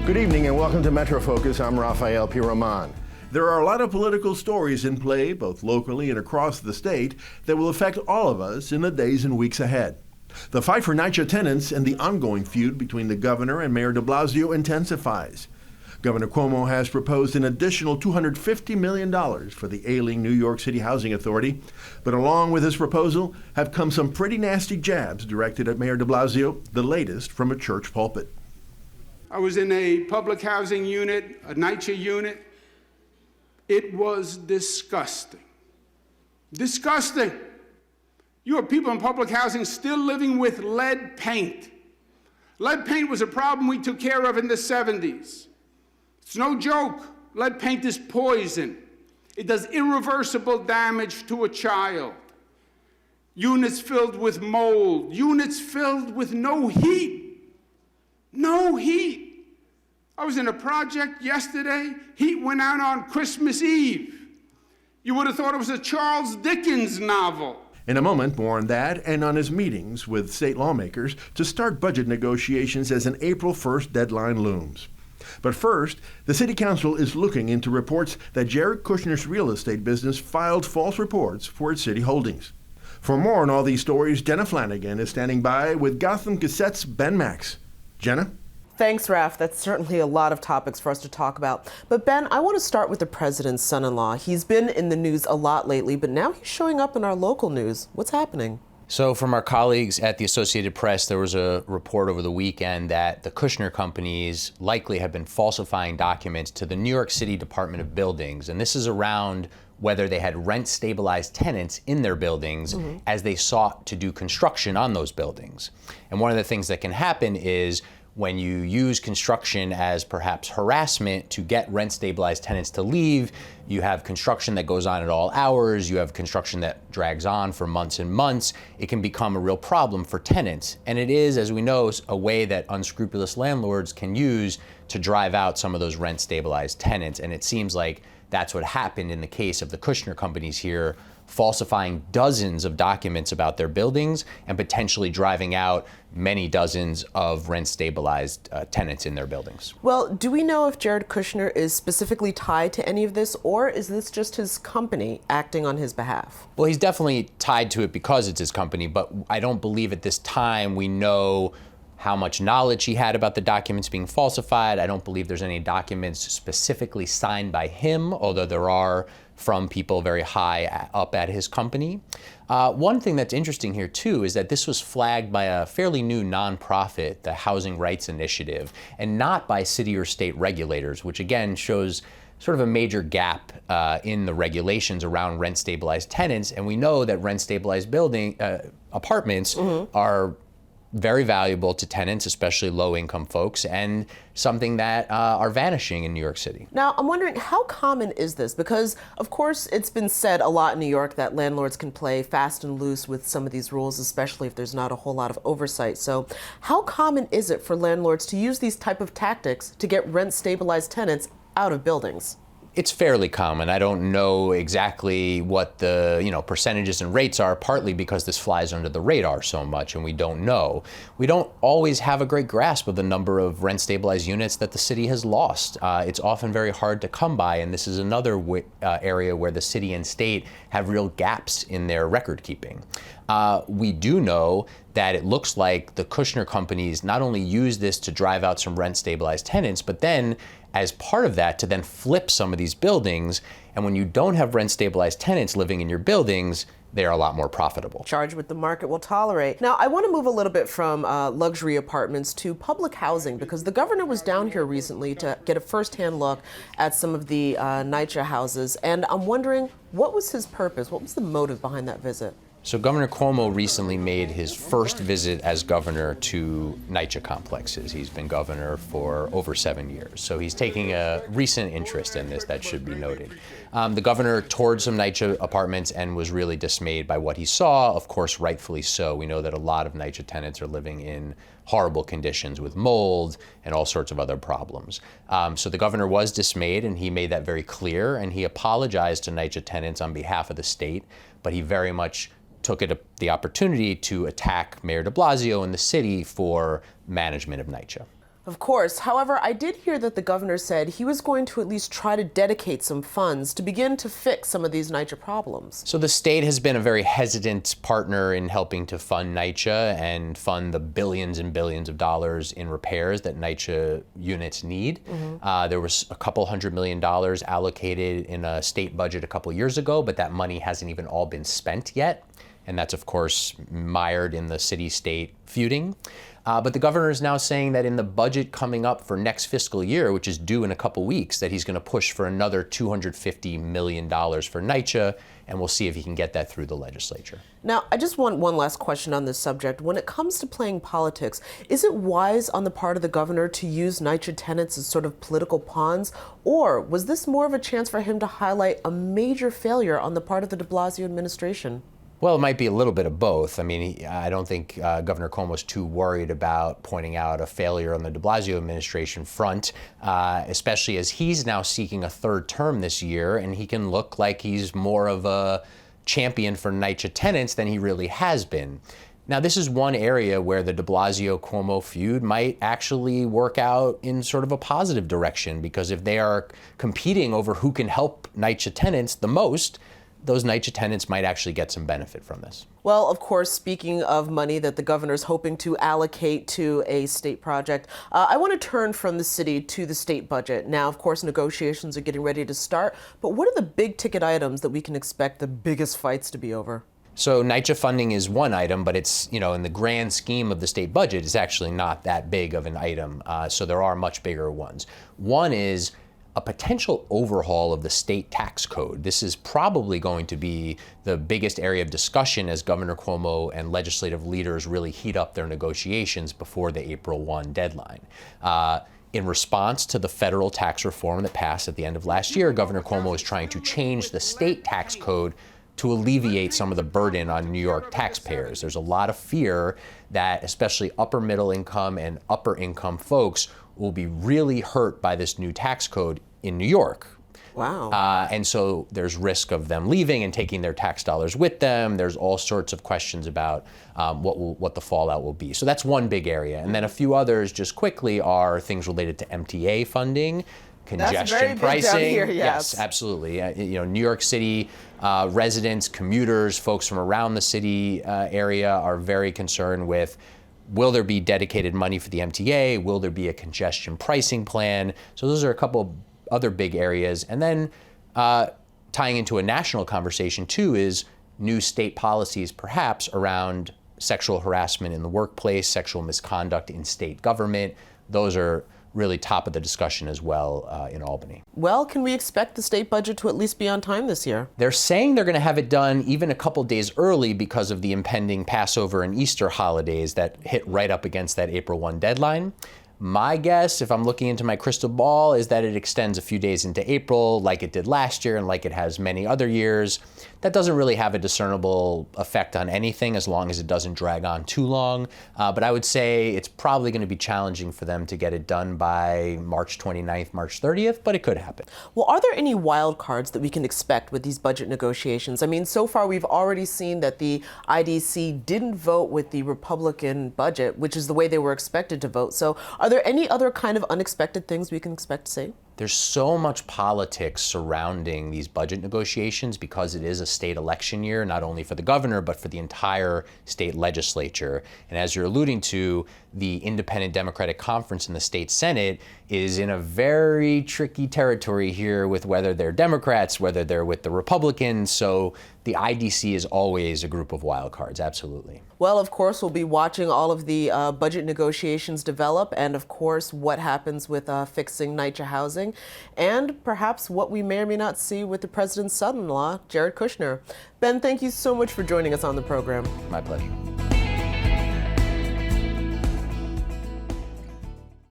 Good evening and welcome to MetroFocus. I'm Rafael P. Roman. There are a lot of political stories in play, both locally and across the state, that will affect all of us in the days and weeks ahead. The fight for NYCHA tenants and the ongoing feud between the governor and Mayor de Blasio intensifies. Governor Cuomo has proposed an additional $250 million for the ailing New York City Housing Authority. But along with his proposal have come some pretty nasty jabs directed at Mayor de Blasio, the latest from a church pulpit. I was in a public housing unit, a NYCHA unit. It was disgusting. Disgusting. You have people in public housing still living with lead paint. Lead paint was a problem we took care of in the 70s. It's no joke. Lead paint is poison. It does irreversible damage to a child. Units filled with mold. Units filled with no heat. No heat. I was in a project yesterday. Heat went out on Christmas Eve. You would have thought it was a Charles Dickens novel. In a moment, more on that and on his meetings with state lawmakers to start budget negotiations as an April 1st deadline looms. But first, the City Council is looking into reports that Jared Kushner's real estate business filed false reports for its city holdings. For more on all these stories, Jenna Flanagan is standing by with Gotham Gazette's Ben Max. Jenna? Thanks, Raf. That's certainly a lot of topics for us to talk about. But Ben, I want to start with the president's son-in-law. He's been in the news a lot lately, but now he's showing up in our local news. What's happening? So from our colleagues at the Associated Press, there was a report over the weekend that the Kushner companies likely have been falsifying documents to the New York City Department of Buildings. And this is around whether they had rent-stabilized tenants in their buildings as they sought to do construction on those buildings. And one of the things that can happen is when you use construction as perhaps harassment to get rent-stabilized tenants to leave, you have construction that goes on at all hours, you have construction that drags on for months and months, it can become a real problem for tenants. And it is, as we know, a way that unscrupulous landlords can use to drive out some of those rent-stabilized tenants. And it seems like that's what happened in the case of the Kushner companies here, falsifying dozens of documents about their buildings and potentially driving out many dozens of rent-stabilized tenants in their buildings. Well, do we know if Jared Kushner is specifically tied to any of this, or is this just his company acting on his behalf? Well, he's definitely tied to it because it's his company, but I don't believe at this time we know how much knowledge he had about the documents being falsified. I don't believe there's any documents specifically signed by him, although there are from people very high up at his company. One thing that's interesting here too is that this was flagged by a fairly new nonprofit, the Housing Rights Initiative, and not by city or state regulators, which again shows sort of a major gap in the regulations around rent-stabilized tenants. And we know that rent-stabilized apartments are very valuable to tenants, especially low-income folks, and something that are vanishing in New York City. Now, I'm wondering, how common is this? Because, of course, it's been said a lot in New York that landlords can play fast and loose with some of these rules, especially if there's not a whole lot of oversight. So how common is it for landlords to use these type of tactics to get rent-stabilized tenants out of buildings? It's fairly common. I don't know exactly what the percentages and rates are, partly because this flies under the radar so much and we don't know. We don't always have a great grasp of the number of rent-stabilized units that the city has lost. It's often very hard to come by, and this is another area where the city and state have real gaps in their record keeping. We do know that it looks like the Kushner companies not only use this to drive out some rent-stabilized tenants, but then as part of that to then flip some of these buildings. And when you don't have rent-stabilized tenants living in your buildings, they're a lot more profitable. Charge what the market will tolerate. Now, I want to move a little bit from luxury apartments to public housing, because the governor was down here recently to get a firsthand look at some of the NYCHA houses. And I'm wondering, what was his purpose? What was the motive behind that visit? So Governor Cuomo recently made his first visit as governor to NYCHA complexes. He's been governor for over 7 years. So he's taking a recent interest in this, that should be noted. The governor toured some NYCHA apartments and was really dismayed by what he saw. Of course, rightfully so. We know that a lot of NYCHA tenants are living in horrible conditions with mold and all sorts of other problems. So the governor was dismayed, and he made that very clear, and he apologized to NYCHA tenants on behalf of the state, but he very much took the opportunity to attack Mayor de Blasio and the city for management of NYCHA. Of course. However, I did hear that the governor said he was going to at least try to dedicate some funds to begin to fix some of these NYCHA problems. So the state has been a very hesitant partner in helping to fund NYCHA and fund the billions and billions of dollars in repairs that NYCHA units need. There was a couple $100 million allocated in a state budget a couple years ago, but that money hasn't even all been spent yet. And that's, of course, mired in the city-state feuding. But the governor is now saying that in the budget coming up for next fiscal year, which is due in a couple weeks, that he's going to push for another $250 million for NYCHA, and we'll see if he can get that through the legislature. Now, I just want one last question on this subject. When it comes to playing politics, is it wise on the part of the governor to use NYCHA tenants as sort of political pawns, or was this more of a chance for him to highlight a major failure on the part of the de Blasio administration? Well, it might be a little bit of both. I mean, I don't think Governor Cuomo is too worried about pointing out a failure on the de Blasio administration front, especially as he's now seeking a third term this year, and he can look like he's more of a champion for NYCHA tenants than he really has been. Now, this is one area where the de Blasio-Cuomo feud might actually work out in sort of a positive direction, because if they are competing over who can help NYCHA tenants the most, those NYCHA tenants might actually get some benefit from this. Well, of course, speaking of money that the governor's hoping to allocate to a state project, I want to turn from the city to the state budget. Now, of course, negotiations are getting ready to start, but what are the big ticket items that we can expect the biggest fights to be over? So NYCHA funding is one item, but it's, in the grand scheme of the state budget, it's actually not that big of an item. So there are much bigger ones. One is a potential overhaul of the state tax code. This is probably going to be the biggest area of discussion as Governor Cuomo and legislative leaders really heat up their negotiations before the April 1 deadline. In response to the federal tax reform that passed at the end of last year, Governor Cuomo is trying to change the state tax code to alleviate some of the burden on New York taxpayers. There's a lot of fear that especially upper middle income and upper income folks will be really hurt by this new tax code in New York. Wow. And so there's risk of them leaving and taking their tax dollars with them. There's all sorts of questions about what the fallout will be. So that's one big area. And then a few others, just quickly, are things related to MTA funding, congestion That's very big pricing. down here, Yes, absolutely. New York City residents, commuters, folks from around the city area are very concerned with, will there be dedicated money for the MTA? Will there be a congestion pricing plan? So those are a couple other big areas. And then tying into a national conversation too is new state policies perhaps around sexual harassment in the workplace, sexual misconduct in state government. Those are really top of the discussion as well in Albany. Well, can we expect the state budget to at least be on time this year? They're saying they're going to have it done even a couple days early because of the impending Passover and Easter holidays that hit right up against that April 1 deadline. My guess, if I'm looking into my crystal ball, is that it extends a few days into April like it did last year and like it has many other years. That doesn't really have a discernible effect on anything as long as it doesn't drag on too long. But I would say it's probably going to be challenging for them to get it done by March 29th, March 30th, but it could happen. Well, are there any wild cards that we can expect with these budget negotiations? I mean, so far we've already seen that the IDC didn't vote with the Republican budget, which is the way they were expected to vote. So are there any other kind of unexpected things we can expect to see? There's so much politics surrounding these budget negotiations because it is a state election year, not only for the governor, but for the entire state legislature. And as you're alluding to, the Independent Democratic Conference in the state Senate is in a very tricky territory here with whether they're Democrats, whether they're with the Republicans. So the IDC is always a group of wild cards, absolutely. Well, of course, we'll be watching all of the budget negotiations develop and, of course, what happens with fixing NYCHA housing and perhaps what we may or may not see with the president's son-in-law, Jared Kushner. Ben, thank you so much for joining us on the program. My pleasure.